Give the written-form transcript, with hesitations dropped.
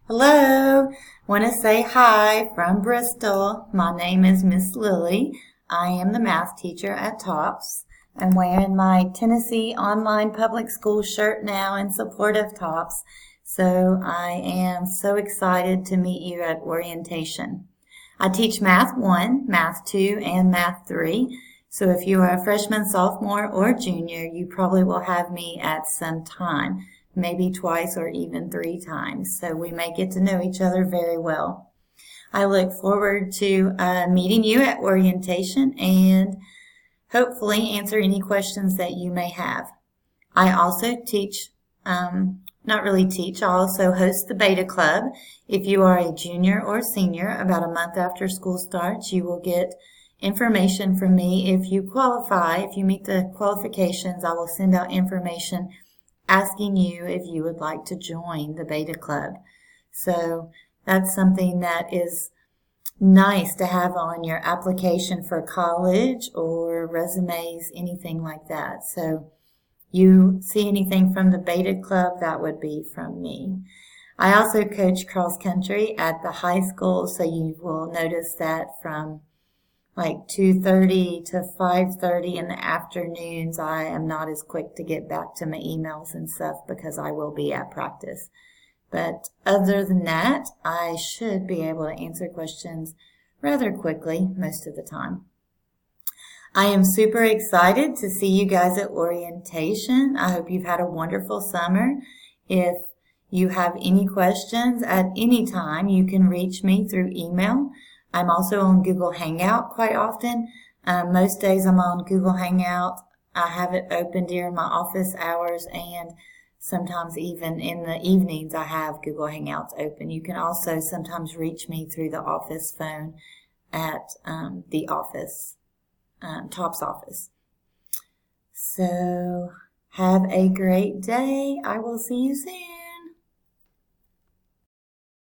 Hello, want to say hi from Bristol. My name is Miss Lily. I am the math teacher at Tops. I'm wearing my Tennessee Online Public School shirt now in support of Tops. So I am so excited to meet you at orientation. I teach Math 1, Math 2, and Math 3. So if you are a freshman, sophomore, or junior, you probably will have me at some time, maybe twice or even 3 times. So we may get to know each other very well. I look forward to meeting you at orientation and hopefully answer any questions that you may have. I also teach, not really teach, I also host the Beta Club. If you are a junior or senior, about a month after school starts, you will get information from me. If you qualify, if you meet the qualifications, I will send out information asking you if you would like to join the Beta Club. So that's something that is nice to have on your application for college or resumes, anything like that. So you see anything from the Beta Club, that would be from me. I also coach cross country at the high school, so you will notice that from like 2:30 to 5:30 in the afternoons, I am not as quick to get back to my emails and stuff because I will be at practice. But other than that, I should be able to answer questions rather quickly most of the time. I am super excited to see you guys at orientation. I hope you've had a wonderful summer. If you have any questions at any time, you can reach me through email. I'm also on Google Hangout quite often. Most days I'm on Google Hangout. I have it open during my office hours, and sometimes even in the evenings I have Google Hangouts open. You can also sometimes reach me through the office phone at the office, Top's office. So have a great day. I will see you soon.